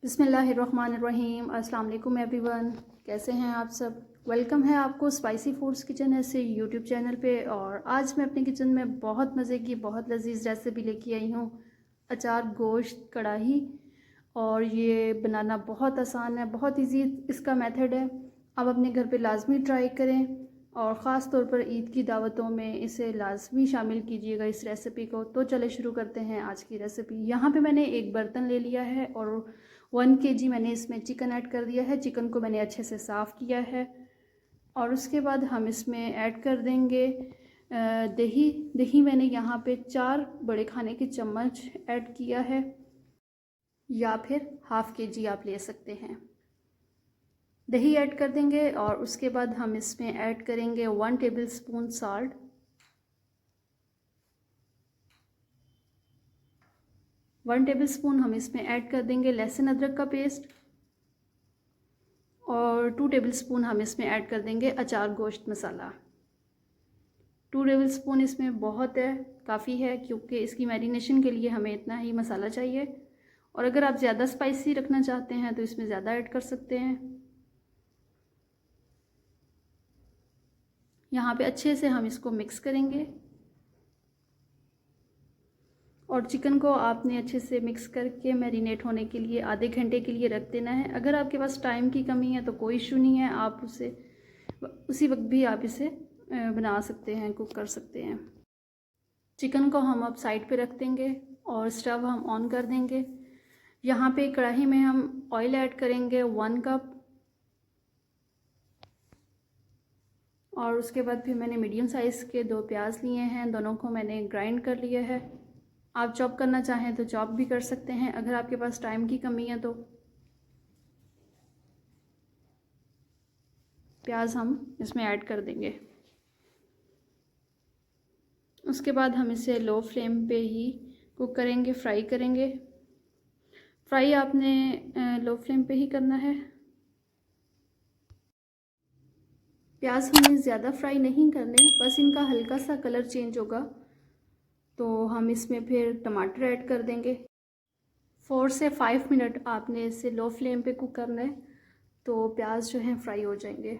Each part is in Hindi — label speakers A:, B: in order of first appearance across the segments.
A: बिस्मिल्लाहिर्रहमानिर्रहीम। अस्सलाम वालेकुम एवरीवन, कैसे हैं आप सब। वेलकम है आपको स्पाइसी फूड्स किचन ऐसे यूट्यूब चैनल पे। और आज मैं अपने किचन में बहुत मज़े की बहुत लजीज रेसिपी लेके आई हूँ, अचार गोश्त कढ़ाई। और ये बनाना बहुत आसान है, बहुत इजी इसका मेथड है। आप अपने घर पे लाजमी ट्राई करें और ख़ास तौर पर ईद की दावतों में इसे लाजमी शामिल कीजिएगा इस रेसिपी को। तो चले शुरू करते हैं आज की रेसिपी। यहाँ पे मैंने एक बर्तन ले लिया है और 1 kg मैंने इसमें चिकन ऐड कर दिया है। चिकन को मैंने अच्छे से साफ़ किया है और उसके बाद हम इसमें ऐड कर देंगे दही। दही मैंने यहाँ पे 4 बड़े खाने के चम्मच ऐड किया है, या फिर ½ kg आप ले सकते हैं। दही ऐड कर देंगे और उसके बाद हम इसमें ऐड करेंगे 1 टेबलस्पून साल्ट, 1 टेबलस्पून हम इसमें ऐड कर देंगे लहसुन अदरक का पेस्ट और 2 टेबलस्पून हम इसमें ऐड कर देंगे अचार गोश्त मसाला। 2 टेबलस्पून इसमें बहुत है, काफ़ी है, क्योंकि इसकी मैरिनेशन के लिए हमें इतना ही मसाला चाहिए। और अगर आप ज़्यादा स्पाइसी रखना चाहते हैं तो इसमें ज़्यादा ऐड कर सकते हैं। यहाँ पे अच्छे से हम इसको मिक्स करेंगे और चिकन को आपने अच्छे से मिक्स करके मैरिनेट होने के लिए आधे घंटे के लिए रख देना है। अगर आपके पास टाइम की कमी है तो कोई इशू नहीं है, आप उसी वक्त भी आप इसे बना सकते हैं, कुक कर सकते हैं। चिकन को हम अब साइड पे रख देंगे और स्टव हम ऑन कर देंगे। यहाँ पे कढ़ाई में हम ऑयल ऐड करेंगे 1 कप और उसके बाद फिर मैंने मीडियम साइज़ के 2 प्याज लिए हैं, दोनों को मैंने ग्राइंड कर लिया है। आप चॉप करना चाहें तो चॉप भी कर सकते हैं, अगर आपके पास टाइम की कमी है तो। प्याज हम इसमें ऐड कर देंगे। उसके बाद हम इसे लो फ्लेम पे ही कुक करेंगे, फ्राई करेंगे। फ्राई आपने लो फ्लेम पे ही करना है। प्याज हमें ज़्यादा फ्राई नहीं करने, बस इनका हल्का सा कलर चेंज होगा तो हम इसमें फिर टमाटर ऐड कर देंगे। 4 से 5 मिनट आपने इसे लो फ्लेम पे कुक करना है तो प्याज जो है फ्राई हो जाएंगे।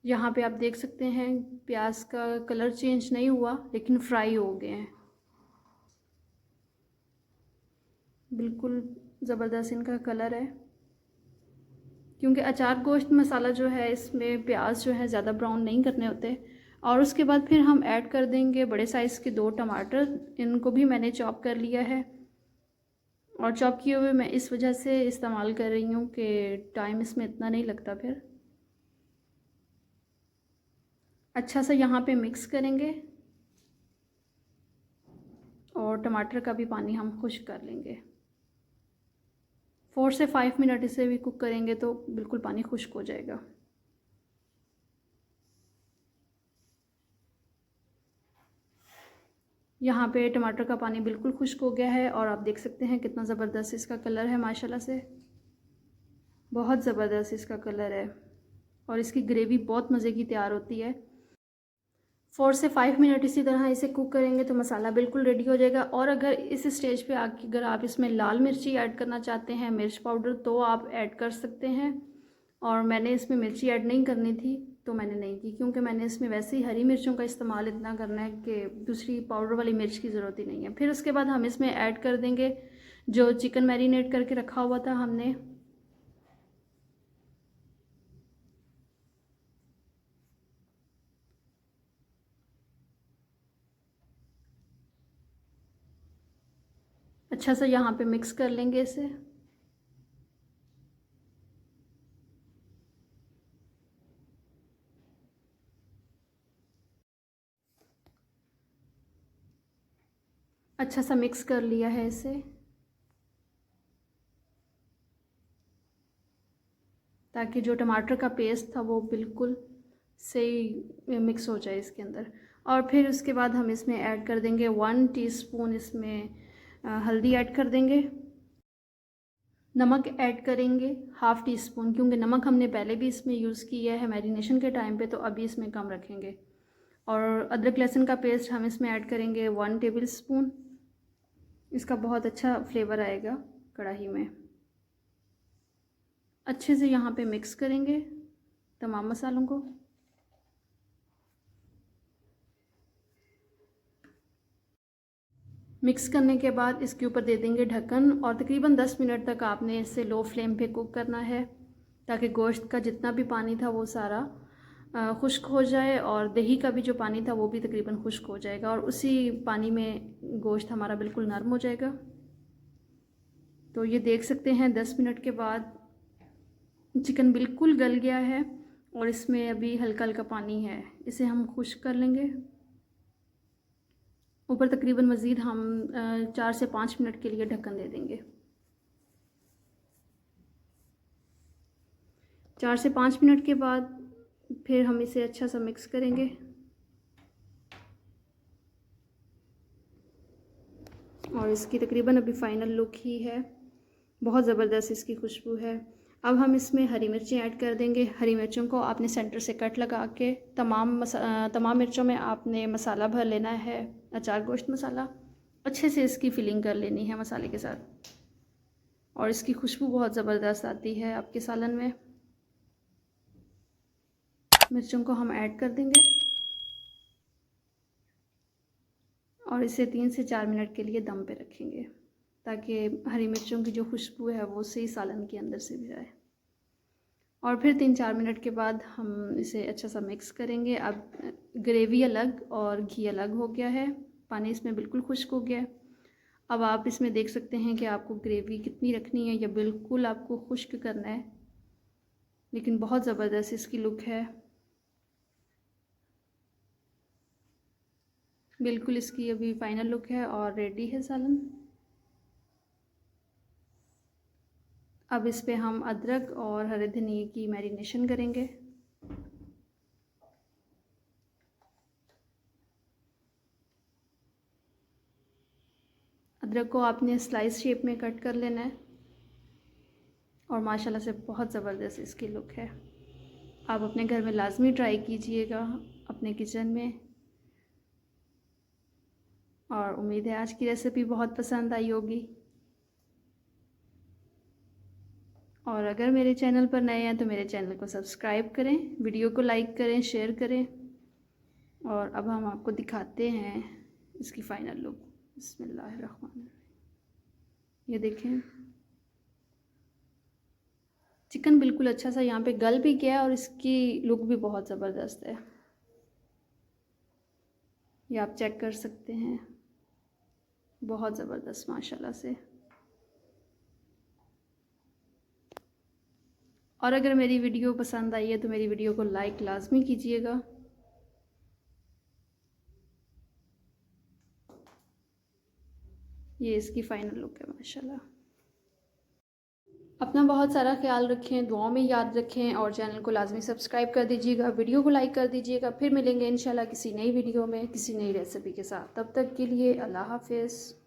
A: यहाँ पे आप देख सकते हैं प्याज का कलर चेंज नहीं हुआ लेकिन फ्राई हो गए हैं, बिल्कुल ज़बरदस्त इनका कलर है। क्योंकि अचार गोश्त मसाला जो है इसमें प्याज जो है ज़्यादा ब्राउन नहीं करने होते। और उसके बाद फिर हम ऐड कर देंगे बड़े साइज़ के 2 टमाटर, इनको भी मैंने चॉप कर लिया है। और चॉप किए हुए मैं इस वजह से इस्तेमाल कर रही हूँ कि टाइम इसमें इतना नहीं लगता। फिर अच्छा सा यहाँ पे मिक्स करेंगे और टमाटर का भी पानी हम खुश्क कर लेंगे। 4 से 5 मिनट इसे भी कुक करेंगे तो बिल्कुल पानी खुश्क हो जाएगा। यहाँ पे टमाटर का पानी बिल्कुल खुश्क हो गया है और आप देख सकते हैं कितना ज़बरदस्त इसका कलर है, माशाल्लाह से बहुत ज़बरदस्त इसका कलर है। और इसकी ग्रेवी बहुत मज़े की तैयार होती है। 4 से 5 मिनट इसी तरह इसे कुक करेंगे तो मसाला बिल्कुल रेडी हो जाएगा। और अगर इस स्टेज पे आके अगर आप इसमें लाल मिर्ची ऐड करना चाहते हैं, मिर्च पाउडर, तो आप ऐड कर सकते हैं। और मैंने इसमें मिर्ची ऐड नहीं करनी थी तो मैंने नहीं की, क्योंकि मैंने इसमें वैसे ही हरी मिर्चों का इस्तेमाल इतना करना है कि दूसरी पाउडर वाली मिर्च की ज़रूरत ही नहीं है। फिर उसके बाद हम इसमें ऐड कर देंगे जो चिकन मैरिनेट करके रखा हुआ था हमने। अच्छा सा यहाँ पे मिक्स कर लेंगे इसे। अच्छा सा मिक्स कर लिया है इसे, ताकि जो टमाटर का पेस्ट था वो बिल्कुल सही मिक्स हो जाए इसके अंदर। और फिर उसके बाद हम इसमें ऐड कर देंगे 1 टीस्पून इसमें हल्दी ऐड कर देंगे। नमक ऐड करेंगे ½ टीस्पून, क्योंकि नमक हमने पहले भी इसमें यूज़ किया है मैरिनेशन के टाइम पे, तो अभी इसमें कम रखेंगे। और अदरक लहसुन का पेस्ट हम इसमें ऐड करेंगे 1 टेबल स्पून। इसका बहुत अच्छा फ्लेवर आएगा कढ़ाई में। अच्छे से यहाँ पे मिक्स करेंगे तमाम मसालों को। मिक्स करने के बाद इसके ऊपर दे देंगे ढक्कन और तकरीबन 10 मिनट तक आपने इसे लो फ्लेम पे कुक करना है, ताकि गोश्त का जितना भी पानी था वो सारा खुश्क हो जाए और दही का भी जो पानी था वो भी तकरीबन खुश्क हो जाएगा और उसी पानी में गोश्त हमारा बिल्कुल नरम हो जाएगा। तो ये देख सकते हैं 10 मिनट के बाद चिकन बिल्कुल गल गया है और इसमें अभी हल्का हल्का पानी है। इसे हम खुश्क कर लेंगे। ऊपर तकरीबन मज़ीद हम 4 से 5 मिनट के लिए ढक्कन दे देंगे। 4 से 5 मिनट के बाद फिर हम इसे अच्छा सा मिक्स करेंगे और इसकी तकरीबन अभी फ़ाइनल लुक ही है। बहुत ज़बरदस्त इसकी खुशबू है। अब हम इसमें हरी मिर्चें ऐड कर देंगे। हरी मिर्चों को आपने सेंटर से कट लगा के तमाम मिर्चों में आपने मसाला भर लेना है, अचार गोश्त मसाला। अच्छे से इसकी फिलिंग कर लेनी है मसाले के साथ और इसकी खुशबू बहुत ज़बरदस्त आती है आपके सालन में। मिर्चों को हम ऐड कर देंगे और इसे 3 से 4 मिनट के लिए दम पे रखेंगे, ताकि हरी मिर्चों की जो खुशबू है वो सही सालन के अंदर से भी जाए। और फिर 3-4 मिनट के बाद हम इसे अच्छा सा मिक्स करेंगे। अब ग्रेवी अलग और घी अलग हो गया है, पानी इसमें बिल्कुल खुश्क हो गया है। अब आप इसमें देख सकते हैं कि आपको ग्रेवी कितनी रखनी है या बिल्कुल आपको खुश्क करना है, लेकिन बहुत ज़बरदस्त इसकी लुक है। बिल्कुल इसकी अभी फ़ाइनल लुक है और रेडी है सालन। अब इस पे हम अदरक और हरे धनिए की मैरिनेशन करेंगे। अदरक को आपने स्लाइस शेप में कट कर लेना है और माशाल्लाह से बहुत ज़बरदस्त इसकी लुक है। आप अपने घर में लाजमी ट्राई कीजिएगा अपने किचन में, और उम्मीद है आज की रेसिपी बहुत पसंद आई होगी। और अगर मेरे चैनल पर नए हैं तो मेरे चैनल को सब्सक्राइब करें, वीडियो को लाइक करें, शेयर करें। और अब हम आपको दिखाते हैं इसकी फ़ाइनल लुक। बिस्मिल्लाहिर्रहमानिर्रहीम। ये देखें, चिकन बिल्कुल अच्छा सा यहाँ पे गल भी गया और इसकी लुक भी बहुत ज़बरदस्त है। ये आप चेक कर सकते हैं, बहुत ज़बरदस्त माशाल्लाह से। और अगर मेरी वीडियो पसंद आई है तो मेरी वीडियो को लाइक लाजमी कीजिएगा। ये इसकी फ़ाइनल लुक है माशाल्लाह। अपना बहुत सारा ख्याल रखें, दुआओं में याद रखें और चैनल को लाजमी सब्सक्राइब कर दीजिएगा, वीडियो को लाइक कर दीजिएगा। फिर मिलेंगे इंशाल्लाह किसी नई वीडियो में किसी नई रेसिपी के साथ। तब तक के लिए अल्लाह हाफ़िज़।